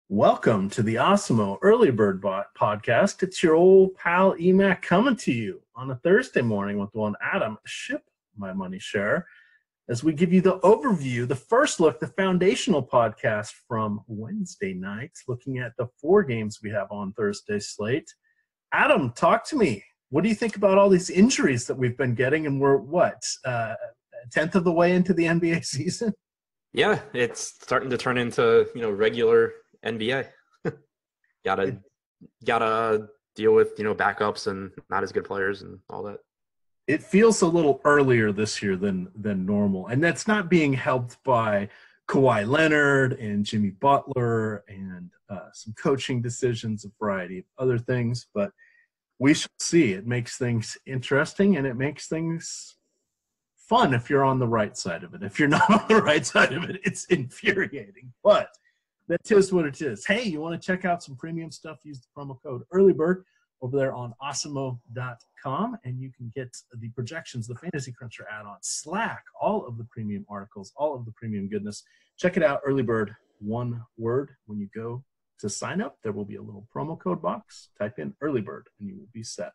Welcome to the Osimo Early Bird Podcast. It's your old pal Emac coming to you on a Thursday morning with one Adam, Ship My Money Share, as we give you the overview, the first look, the foundational podcast from Wednesday night, looking at the 4 games we have on Thursday's slate. Adam, talk to me. What do you think about all these injuries that we've been getting? And we're, a tenth of the way into the NBA season? Yeah, it's starting to turn into, regular NBA. gotta deal with, backups and not as good players and all that. It feels a little earlier this year than normal. And that's not being helped by Kawhi Leonard and Jimmy Butler and some coaching decisions, a variety of other things. But we shall see. It makes things interesting and it makes things fun if you're on the right side of it. If you're not on the right side of it, it's infuriating. But that is what it is. Hey, you want to check out some premium stuff? Use the promo code EARLYBIRD over there on Osimo.com, and you can get the projections, the Fantasy Cruncher add-on, Slack, all of the premium articles, all of the premium goodness. Check it out, EARLYBIRD, one word. When you go to sign up, there will be a little promo code box. Type in EARLYBIRD, and you will be set.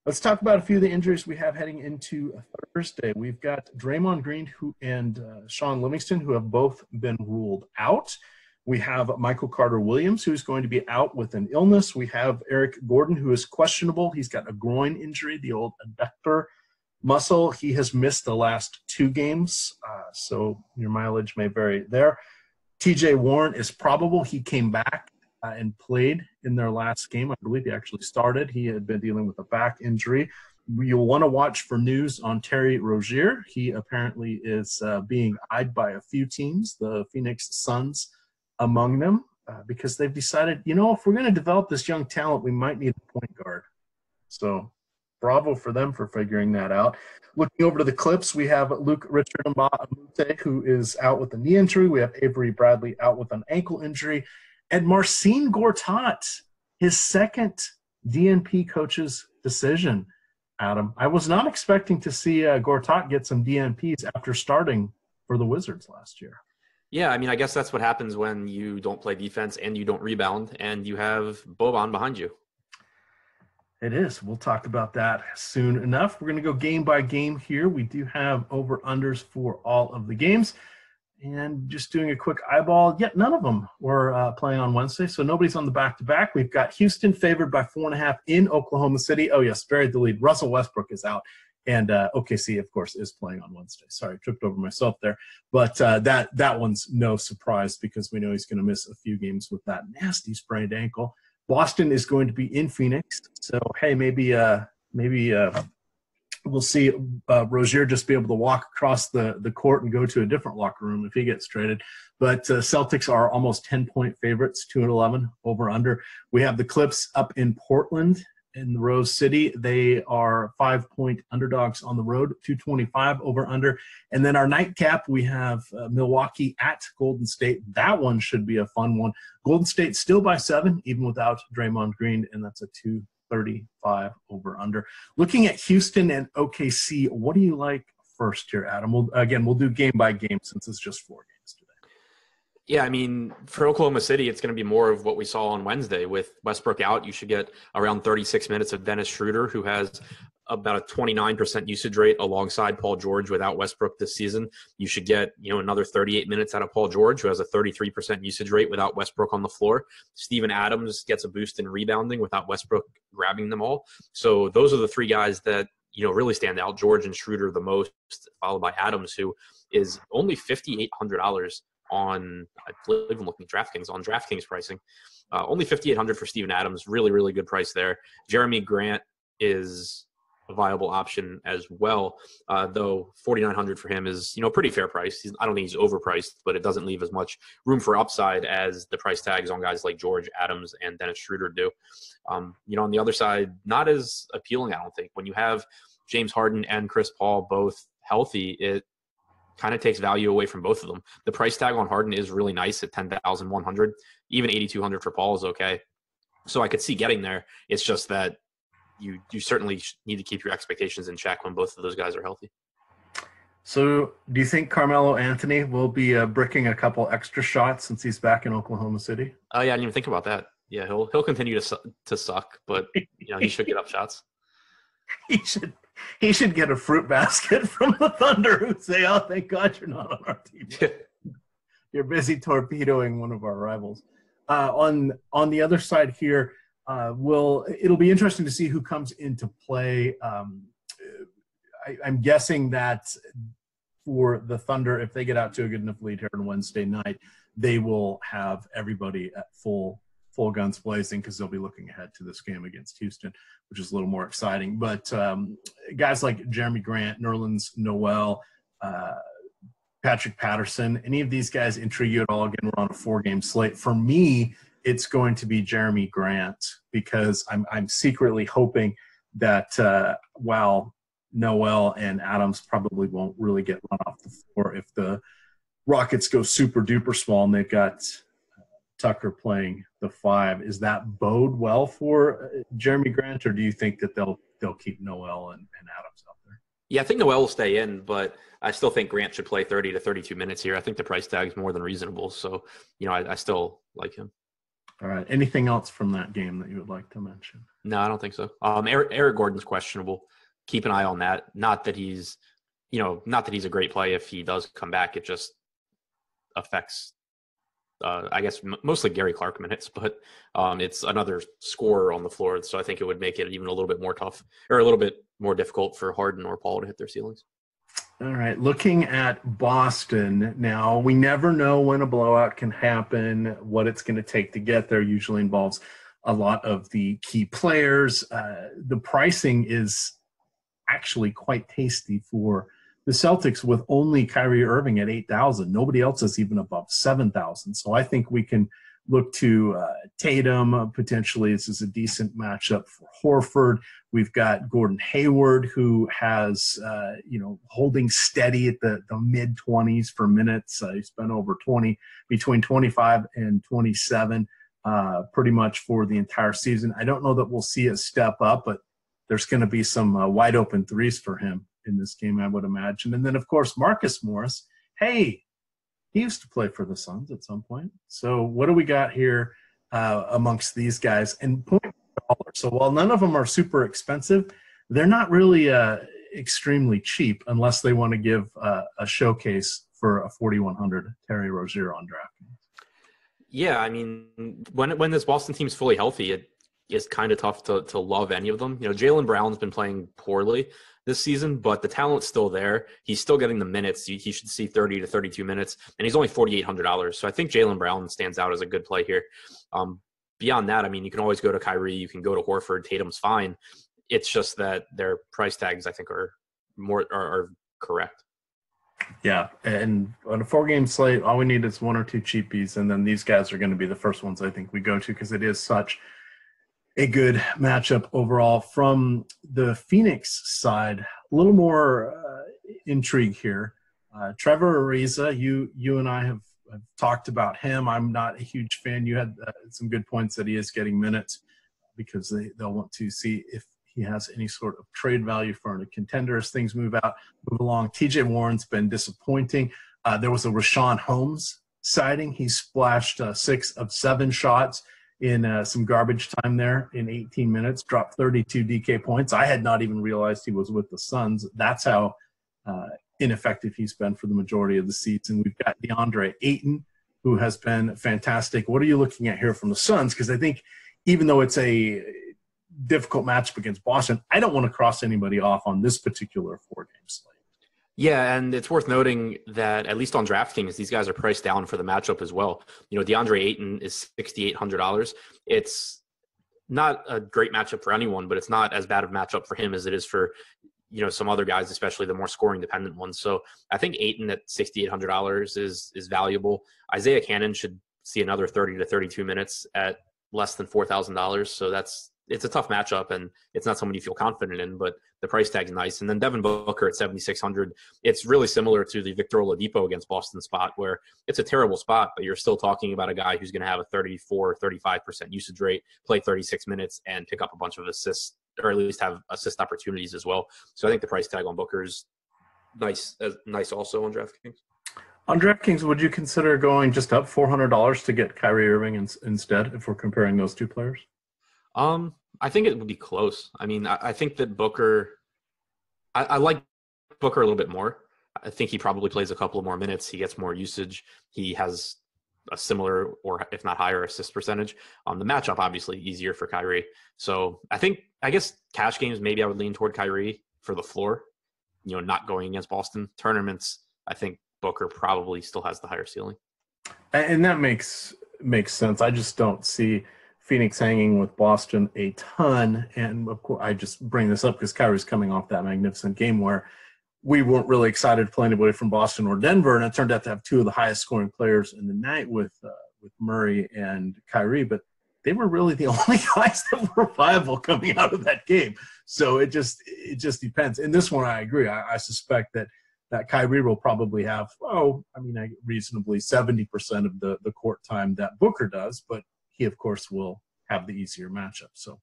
Let's talk about a few of the injuries we have heading into Thursday. We've got Draymond Green and Shaun Livingston, who have both been ruled out. We have Michael Carter-Williams, who's going to be out with an illness. We have Eric Gordon, who is questionable. He's got a groin injury, the old adductor muscle. He has missed the last 2 games, so your mileage may vary there. TJ Warren is probable. He came back and played in their last game. I believe he actually started. He had been dealing with a back injury. You'll want to watch for news on Terry Rozier. He apparently is being eyed by a few teams, the Phoenix Suns among them, because they've decided, if we're going to develop this young talent, we might need a point guard. So bravo for them for figuring that out. Looking over to the Clips, we have Luke Richard Mbah-a-Moute, who is out with a knee injury. We have Avery Bradley out with an ankle injury. And Marcin Gortat, his second DNP coach's decision, Adam. I was not expecting to see Gortat get some DNPs after starting for the Wizards last year. Yeah, I guess that's what happens when you don't play defense and you don't rebound and you have Boban behind you. It is. We'll talk about that soon enough. We're going to go game by game here. We do have over-unders for all of the games. And just doing a quick eyeball, yet none of them were playing on Wednesday, so nobody's on the back-to-back. We've got Houston favored by 4.5 in Oklahoma City. Oh, yes, buried the lead. Russell Westbrook is out. And OKC, of course, is playing on Wednesday. Sorry, tripped over myself there. But that one's no surprise because we know he's going to miss a few games with that nasty sprained ankle. Boston is going to be in Phoenix. So, hey, maybe we'll see Rozier just be able to walk across the court and go to a different locker room if he gets traded. But Celtics are almost 10-point favorites, 2-11 over-under. We have the Clips up in Portland in the Rose City. They are 5-point underdogs on the road, 225 over-under. And then our nightcap, we have Milwaukee at Golden State. That one should be a fun one. Golden State still by 7, even without Draymond Green, and that's a 235 over-under. Looking at Houston and OKC, what do you like first here, Adam? We'll do game by game since it's just 4 games today. Yeah, for Oklahoma City, it's going to be more of what we saw on Wednesday. With Westbrook out, you should get around 36 minutes of Dennis Schroeder, who has about a 29% usage rate alongside Paul George without Westbrook this season. You should get, another 38 minutes out of Paul George, who has a 33% usage rate without Westbrook on the floor. Steven Adams gets a boost in rebounding without Westbrook grabbing them all. So those are the 3 guys that, really stand out. George and Schroeder the most, followed by Adams, who is only $5,800 on, I believe I'm looking at DraftKings, on DraftKings pricing. Only $5,800 for Steven Adams. Really, really good price there. Jeremy Grant is a viable option as well, though $4,900 for him is, pretty fair price. I don't think he's overpriced, but it doesn't leave as much room for upside as the price tags on guys like George, Adams, and Dennis Schroeder do. On the other side, not as appealing, I don't think. When you have James Harden and Chris Paul both healthy, it kind of takes value away from both of them. The price tag on Harden is really nice at $10,100. Even $8,200 for Paul is okay. So I could see getting there. It's just that you certainly need to keep your expectations in check when both of those guys are healthy. So, do you think Carmelo Anthony will be bricking a couple extra shots since he's back in Oklahoma City? Oh yeah, I didn't even think about that. Yeah, he'll continue to suck, but he should get up shots. he should he should get a fruit basket from the Thunder who say, "Oh, thank God you're not on our team. You're busy torpedoing one of our rivals." On the other side here, it'll be interesting to see who comes into play. I'm guessing that for the Thunder, if they get out to a good enough lead here on Wednesday night, they will have everybody at full guns blazing because they'll be looking ahead to this game against Houston, which is a little more exciting. But guys like Jeremy Grant, Nerlens Noel, Patrick Patterson, any of these guys intrigue you at all? Again, we're on a 4-game slate. For me, it's going to be Jeremy Grant because I'm secretly hoping that while Noel and Adams probably won't really get run off the floor if the Rockets go super duper small and they've got Tucker playing the 5. Is that bode well for Jeremy Grant, or do you think that they'll keep Noel and Adams out there? Yeah, I think Noel will stay in, but I still think Grant should play 30 to 32 minutes here. I think the price tag is more than reasonable, so I still like him. All right. Anything else from that game that you would like to mention? No, I don't think so. Eric Gordon's questionable. Keep an eye on that. Not that he's a great play if he does come back. It just affects, I guess, mostly Gary Clark minutes, but it's another scorer on the floor. So I think it would make it even a little bit more tough or a little bit more difficult for Harden or Paul to hit their ceilings. All right. Looking at Boston now, we never know when a blowout can happen, what it's going to take to get there. Usually involves a lot of the key players. The pricing is actually quite tasty for the Celtics with only Kyrie Irving at 8,000. Nobody else is even above 7,000. So I think we can look to Tatum potentially. This is a decent matchup for Horford. We've got Gordon Hayward, who has, holding steady at the mid-20s for minutes. He's been over 20, between 25 and 27 pretty much for the entire season. I don't know that we'll see a step up, but there's going to be some wide open threes for him in this game, I would imagine. And then, of course, Marcus Morris. Hey, he used to play for the Suns at some point. So what do we got here amongst these guys? And $0.1. So while none of them are super expensive, they're not really extremely cheap unless they want to give a showcase for a 4,100 Terry Rozier on DraftKings. Yeah, I mean, when this Boston team's fully healthy, it's kind of tough to love any of them. Jaylen Brown's been playing poorly this season, but the talent's still there. He's still getting the minutes. He should see 30 to 32 minutes, and he's only $4,800. So I think Jaylen Brown stands out as a good play here. Beyond that, I mean, you can always go to Kyrie. You can go to Horford. Tatum's fine. It's just that their price tags, I think, are correct. Yeah, and on a 4-game slate, all we need is 1 or 2 cheapies, and then these guys are going to be the first ones I think we go to because it is such a good matchup overall. From the Phoenix side, a little more intrigue here. Trevor Ariza, you and I have talked about him. I'm not a huge fan. You had some good points that he is getting minutes because they'll want to see if he has any sort of trade value for a contender as things move along. TJ Warren's been disappointing. There was a Rashawn Holmes sighting. He splashed 6 of 7 shots in some garbage time there in 18 minutes, dropped 32 DK points. I had not even realized he was with the Suns. That's how ineffective he's been for the majority of the season. We've got DeAndre Ayton, who has been fantastic. What are you looking at here from the Suns? Because I think even though it's a difficult matchup against Boston, I don't want to cross anybody off on this particular 4-game slate. Yeah, and it's worth noting that at least on DraftKings, these guys are priced down for the matchup as well. DeAndre Ayton is $6,800. It's not a great matchup for anyone, but it's not as bad of a matchup for him as it is for some other guys, especially the more scoring dependent ones. So I think Ayton at $6,800 is valuable. Isaiah Cannon should see another 30 to 32 minutes at less than $4,000. So it's a tough matchup, and it's not someone you feel confident in, but the price tag's nice. And then Devin Booker at 7,600. It's really similar to the Victor Oladipo against Boston spot, where it's a terrible spot, but you're still talking about a guy who's going to have a 34, 35% usage rate, play 36 minutes, and pick up a bunch of assists, or at least have assist opportunities as well. So I think the price tag on Booker is nice also on DraftKings. On DraftKings, would you consider going just up $400 to get Kyrie Irving instead if we're comparing those two players? I think it would be close. I mean, I think that Booker – I like Booker a little bit more. I think he probably plays a couple of more minutes. He gets more usage. He has a similar or if not higher assist percentage. The matchup, obviously, easier for Kyrie. So I guess cash games, maybe I would lean toward Kyrie for the floor, not going against Boston. Tournaments, I think Booker probably still has the higher ceiling. And that makes sense. I just don't see Phoenix hanging with Boston a ton. And of course, I just bring this up because Kyrie's coming off that magnificent game where we weren't really excited to play anybody from Boston or Denver, and it turned out to have two of the highest scoring players in the night with Murray and Kyrie, but they were really the only guys that were viable coming out of that game. So it just depends. In this one, I agree. I suspect that Kyrie will probably have, reasonably 70% of the court time that Booker does, but he, of course, will have the easier matchup. So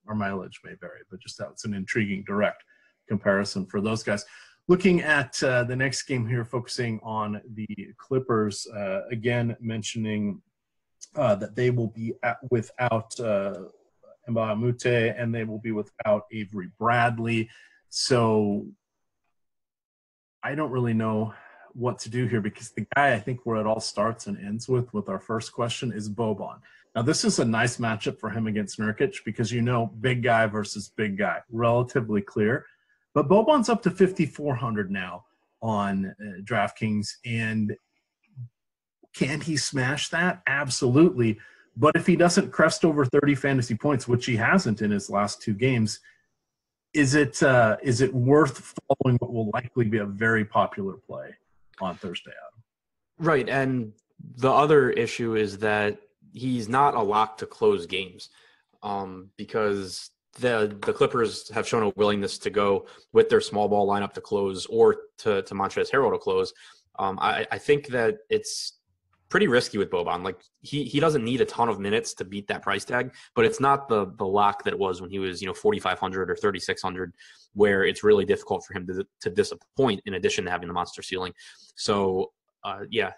our mileage may vary, but just that's an intriguing direct comparison for those guys. Looking at the next game here, focusing on the Clippers, again mentioning that they will be without Mbamute and they will be without Avery Bradley. So I don't really know what to do here because the guy I think where it all starts and ends with our first question is Boban. Now, this is a nice matchup for him against Nurkic because big guy versus big guy, relatively clear. But Boban's up to 5,400 now on DraftKings, and can he smash that? Absolutely. But if he doesn't crest over 30 fantasy points, which he hasn't in his last two games, is it worth following what will likely be a very popular play on Thursday, Adam? Right, and the other issue is that he's not a lock to close games because the Clippers have shown a willingness to go with their small ball lineup to close or to Montrezl Harrell to close. I think that it's pretty risky with Boban. Like he doesn't need a ton of minutes to beat that price tag, but it's not the lock that it was when he was 4,500 or 3,600, where it's really difficult for him to disappoint. In addition to having the monster ceiling, so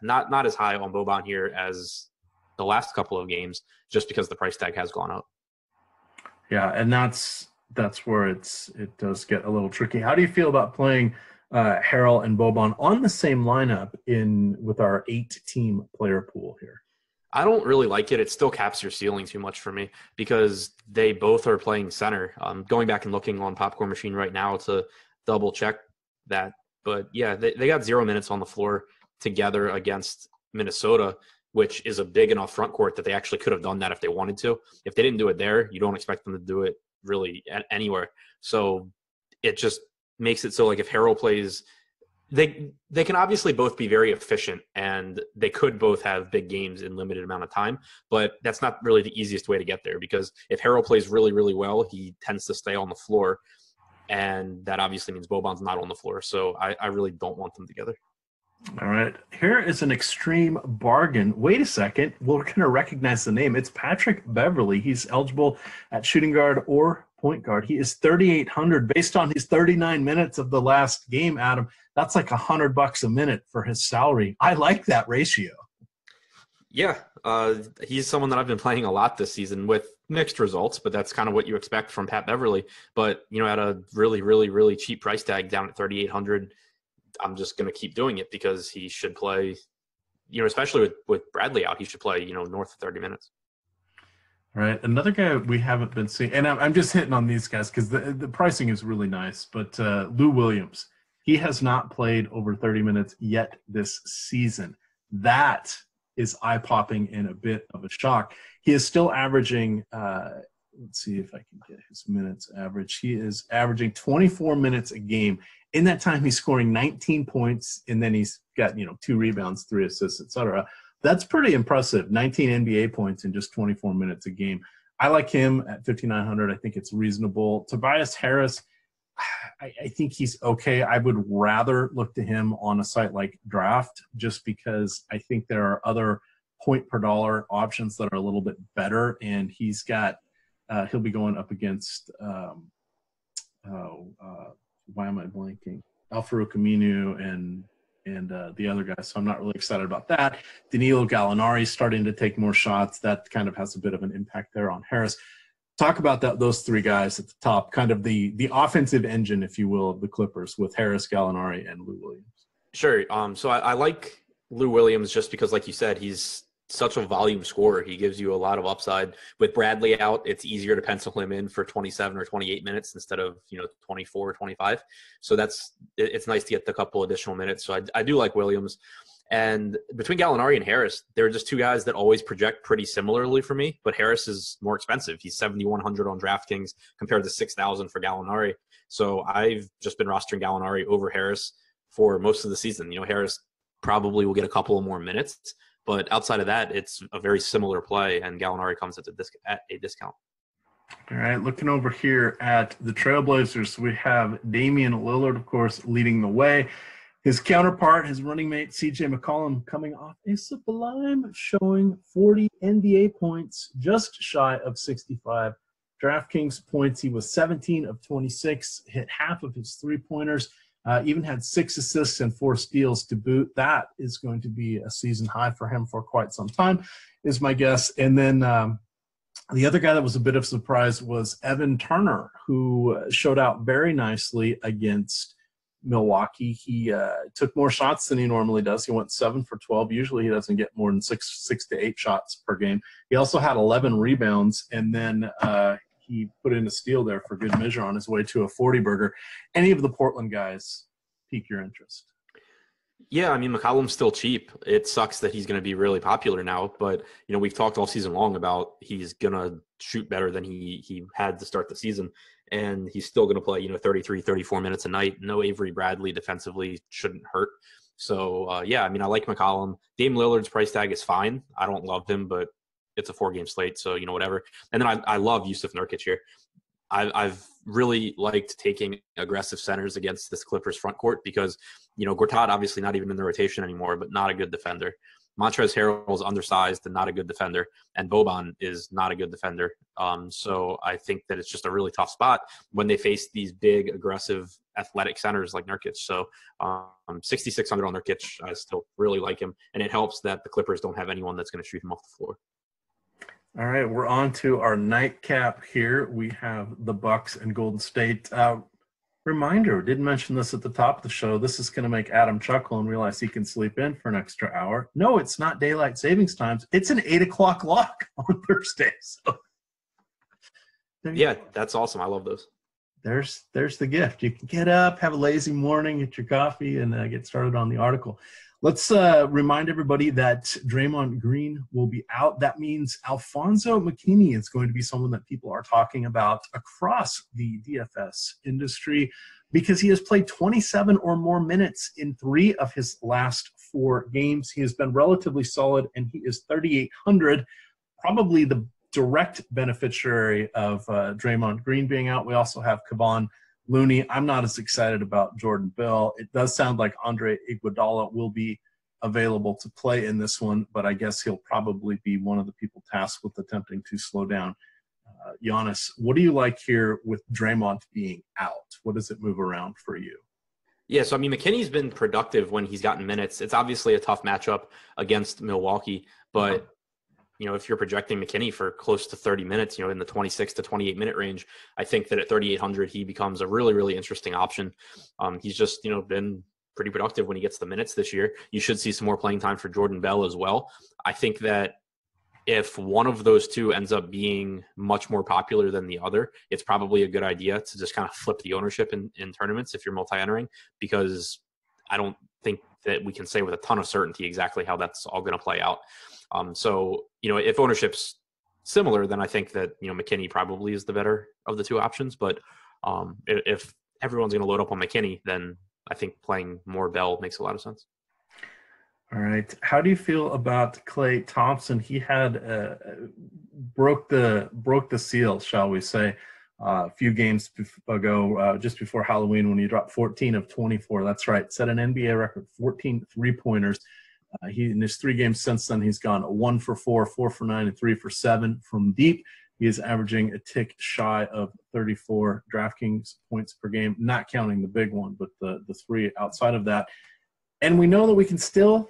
not as high on Boban here as the last couple of games, just because the price tag has gone up. Yeah, and that's where it does get a little tricky. How do you feel about playing Harrell and Boban on the same lineup with our 8-team player pool here? I don't really like it. It still caps your ceiling too much for me because they both are playing center. Going back and looking on Popcorn Machine right now to double check that. But yeah, they got 0 minutes on the floor together against Minnesota, which is a big enough front court that they actually could have done that if they wanted to. If they didn't do it there, you don't expect them to do it really anywhere. So it just makes it so like if Harrell plays, they can obviously both be very efficient and they could both have big games in limited amount of time, but that's not really the easiest way to get there because if Harrell plays really, really well, he tends to stay on the floor, and that obviously means Boban's not on the floor. So I really don't want them together. All right. Here is an extreme bargain. Wait a second. We're going to recognize the name. It's Patrick Beverley. He's eligible at shooting guard or point guard. He is 3,800 based on his 39 minutes of the last game, Adam. That's like $100 a minute for his salary. I like that ratio. Yeah. He's someone that I've been playing a lot this season with mixed results, but that's kind of what you expect from Pat Beverley. But, at a really, really, really cheap price tag down at 3,800, I'm just going to keep doing it because he should play, especially with Bradley out, he should play, north of 30 minutes. All right. Another guy we haven't been seeing, and I'm just hitting on these guys because the pricing is really nice, but Lou Williams, he has not played over 30 minutes yet this season. That is eye-popping and a bit of a shock. He is still averaging, let's see if I can get his minutes average. He is averaging 24 minutes a game. In that time, he's scoring 19 points, and then he's got, 2 rebounds, 3 assists, etc. That's pretty impressive, 19 NBA points in just 24 minutes a game. I like him at 5,900. I think it's reasonable. Tobias Harris, I think he's okay. I would rather look to him on a site like Draft just because I think there are other point per dollar options that are a little bit better, and he's got he'll be going up against why am I blanking? Al-Farouq Aminu and the other guys, so I'm not really excited about that. Danilo Gallinari starting to take more shots. That kind of has a bit of an impact there on Harris. Talk about those three guys at the top, kind of the offensive engine, if you will, of the Clippers with Harris, Gallinari, and Lou Williams. Sure. So I like Lou Williams just because, like you said, he's such a volume scorer. He gives you a lot of upside. With Bradley out, it's easier to pencil him in for 27 or 28 minutes instead of 24 or 25. So it's nice to get the couple additional minutes. So I do like Williams. And between Gallinari and Harris, they're just two guys that always project pretty similarly for me. But Harris is more expensive. He's 7,100 on DraftKings compared to 6,000 for Gallinari. So I've just been rostering Gallinari over Harris for most of the season. Harris probably will get a couple of more minutes, but outside of that, it's a very similar play, and Gallinari comes at a discount. All right, looking over here at the Trailblazers, we have Damian Lillard, of course, leading the way. His counterpart, his running mate, C.J. McCollum, coming off a sublime showing, 40 NBA points, just shy of 65 DraftKings points. He was 17 of 26, hit half of his three-pointers, even had 6 assists and 4 steals to boot. That is going to be a season high for him for quite some time, is my guess. And then the other guy that was a bit of a surprise was Evan Turner, who showed out very nicely against Milwaukee. He took more shots than he normally does. He went 7 for 12. Usually he doesn't get more than 6 to 8 shots per game. He also had 11 rebounds, and then he put in a steal there for good measure on his way to a 40-burger. Any of the Portland guys pique your interest? Yeah, I mean, McCollum's still cheap. It sucks that he's going to be really popular now, but, we've talked all season long about he's going to shoot better than he had to start the season, and he's still going to play, 33, 34 minutes a night. No Avery Bradley defensively shouldn't hurt. So, yeah, I mean, I like McCollum. Dame Lillard's price tag is fine. I don't love him, but it's a 4-game slate, so, whatever. And then I love Yusuf Nurkic here. I've really liked taking aggressive centers against this Clippers front court because, Gortat obviously not even in the rotation anymore, but not a good defender. Montrezl Harrell is undersized and not a good defender, and Boban is not a good defender. So I think that it's just a really tough spot when they face these big, aggressive, athletic centers like Nurkic. So 6,600 on Nurkic, I still really like him, and it helps that the Clippers don't have anyone that's going to shoot him off the floor. All right, we're on to our nightcap here. We have the Bucks and Golden State. Reminder, didn't mention this at the top of the show. This is going to make Adam chuckle and realize he can sleep in for an extra hour. No, it's not daylight savings times. It's an 8 o'clock lock on Thursday. So yeah, that's awesome. I love those. There's the gift. You can get up, have a lazy morning, get your coffee, and get started on the article. Let's remind everybody that Draymond Green will be out. That means Alfonso McKinney is going to be someone that people are talking about across the DFS industry because he has played 27 or more minutes in 3 of his last 4 games. He has been relatively solid, and he is 3,800, probably the direct beneficiary of Draymond Green being out. We also have Kevon Looney. I'm not as excited about Jordan Bell. It does sound like Andre Iguodala will be available to play in this one, but I guess he'll probably be one of the people tasked with attempting to slow down Giannis. What do you like here with Draymond being out? What does it move around for you? Yeah, so I mean, McKinney's been productive when he's gotten minutes. It's obviously a tough matchup against Milwaukee, but if you're projecting McKinney for close to 30 minutes, in the 26 to 28 minute range, I think that at 3,800, he becomes a really, really interesting option. He's just, been pretty productive when he gets the minutes this year. You should see some more playing time for Jordan Bell as well. I think that if one of those two ends up being much more popular than the other, it's probably a good idea to just kind of flip the ownership in tournaments if you're multi-entering, because I don't think that we can say with a ton of certainty exactly how that's all going to play out. So, if ownership's similar, then I think that, McKinney probably is the better of the two options. But if everyone's going to load up on McKinney, then I think playing more Bell makes a lot of sense. All right. How do you feel about Klay Thompson? He had broke the seal, shall we say, a few games ago, just before Halloween, when he dropped 14 of 24. That's right. Set an NBA record, 14 three-pointers. He in his 3 games since then, he's gone 1 for 4, 4 for 9, and 3 for 7 from deep. He is averaging a tick shy of 34 DraftKings points per game, not counting the big one, but the three outside of that. And we know that we can still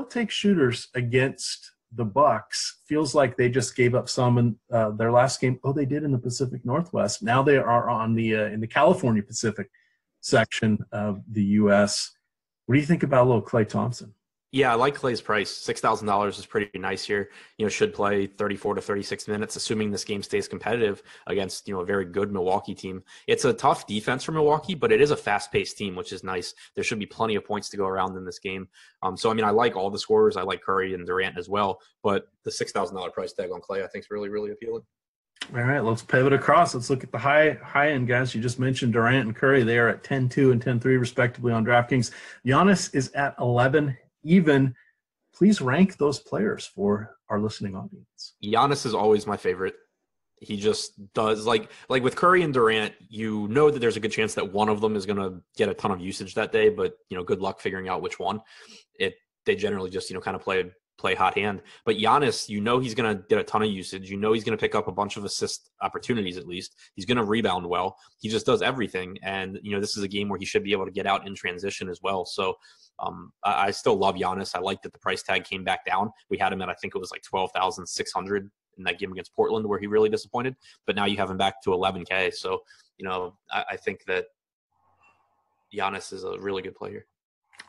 take shooters against the Bucks. Feels like they just gave up some in their last game. Oh, they did in the Pacific Northwest. Now they are on the in the California Pacific section of the U.S. What do you think about a little Klay Thompson? Yeah, I like Klay's price. $6,000 is pretty nice here. Should play 34 to 36 minutes, assuming this game stays competitive against, a very good Milwaukee team. It's a tough defense for Milwaukee, but it is a fast-paced team, which is nice. There should be plenty of points to go around in this game. So, I like all the scorers. I like Curry and Durant as well, but the $6,000 price tag on Klay I think is really, really appealing. All right, let's pivot across. Let's look at the high-end guys. You just mentioned Durant and Curry. They are at 10-2 and 10-3, respectively, on DraftKings. Giannis is at 11. Even, please rank those players for our listening audience. Giannis is always my favorite. He just does like with Curry and Durant, that there's a good chance that one of them is going to get a ton of usage that day, but good luck figuring out which one. They generally just kind of play hot hand. But Giannis, he's going to get a ton of usage. He's going to pick up a bunch of assist opportunities at least. He's going to rebound well. He just does everything. And, this is a game where he should be able to get out in transition as well. So I still love Giannis. I like that the price tag came back down. We had him at, I think it was like 12,600 in that game against Portland where he really disappointed. But now you have him back to 11K. So, I think that Giannis is a really good player.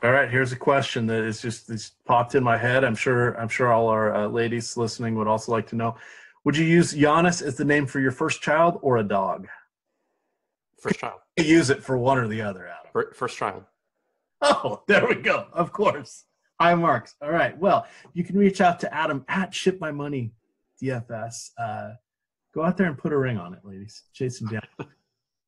All right, here's a question that is just popped in my head. I'm sure all our ladies listening would also like to know. Would you use Giannis as the name for your first child or a dog? First child. Use it for one or the other, Adam. First child. Oh, there we go. Of course. High marks. All right. Well, you can reach out to Adam at Ship My Money DFS. Go out there and put a ring on it, ladies. Chase him down.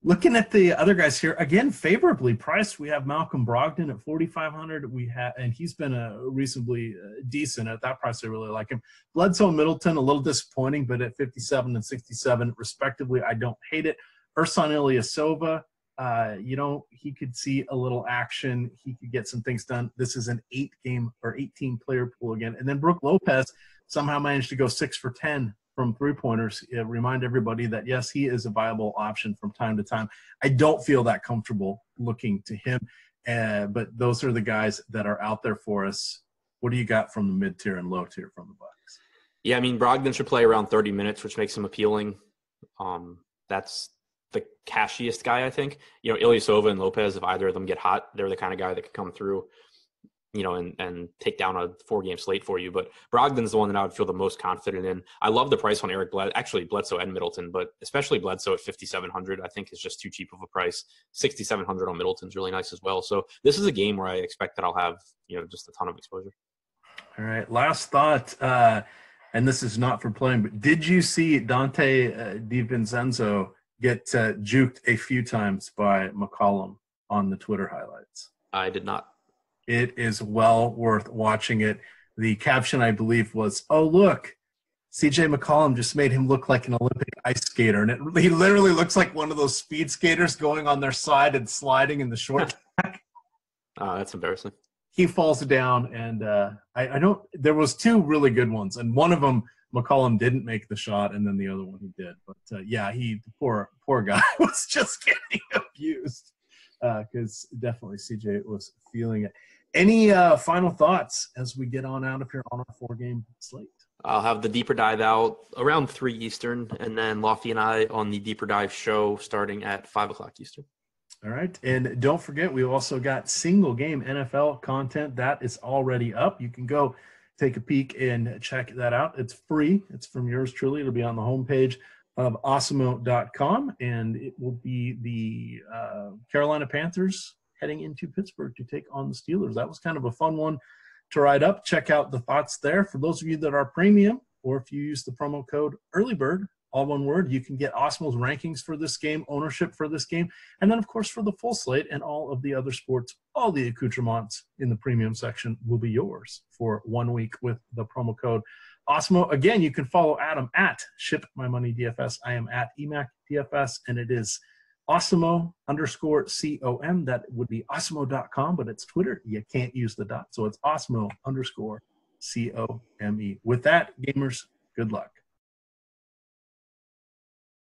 Looking at the other guys here, again, favorably priced. We have Malcolm Brogdon at 4,500. And he's been reasonably decent at that price. I really like him. Bledsoe and Middleton, a little disappointing, but at 57 and 67 respectively, I don't hate it. Ersan Ilyasova, he could see a little action. He could get some things done. This is an 18-player pool again. And then Brook Lopez somehow managed to go 6 for 10 from three-pointers. Remind everybody that, yes, he is a viable option from time to time. I don't feel that comfortable looking to him, but those are the guys that are out there for us. What do you got from the mid-tier and low-tier from the Bucks? Yeah, Brogdon should play around 30 minutes, which makes him appealing. That's the cashiest guy, I think. Ilyasova and Lopez, if either of them get hot, they're the kind of guy that can come through and take down a 4-game slate for you. But Brogdon's the one that I would feel the most confident in. I love the price on Bledsoe and Middleton, but especially Bledsoe at 5,700, I think is just too cheap of a price. 6,700 on Middleton's really nice as well. So this is a game where I expect that I'll have, just a ton of exposure. All right. Last thought, and this is not for playing, but did you see Dante DiVincenzo get juked a few times by McCollum on the Twitter highlights? I did not. It is well worth watching it. The caption, I believe, was, "Oh, look, CJ McCollum just made him look like an Olympic ice skater." And he literally looks like one of those speed skaters going on their side and sliding in the short track. That's embarrassing. He falls down, and there was 2 really good ones. And one of them, McCollum didn't make the shot, and then the other one he did. But, the poor guy was just getting abused because definitely CJ was feeling it. Any final thoughts as we get on out of here on our 4-game slate? I'll have the deeper dive out around 3 Eastern, and then Lofty and I on the deeper dive show starting at 5 o'clock Eastern. All right. And don't forget, we've also got single game NFL content that is already up. You can go take a peek and check that out. It's free. It's from yours truly. It'll be on the homepage of Awesemo.com, and it will be the Carolina Panthers heading into Pittsburgh to take on the Steelers. That was kind of a fun one to write up. Check out the thoughts there. For those of you that are premium, or if you use the promo code EARLYBIRD, all one word, you can get Awesemo's rankings for this game, ownership for this game, and then, of course, for the full slate and all of the other sports, all the accoutrements in the premium section will be yours for 1 week with the promo code Awesemo. Again, you can follow Adam at ShipMyMoneyDFS. I am at EMACDFS, and it is Awesemo_COM. That would be Awesemo.com, but it's Twitter. You can't use the dot, so it's Awesemo_COME. With that, gamers, good luck.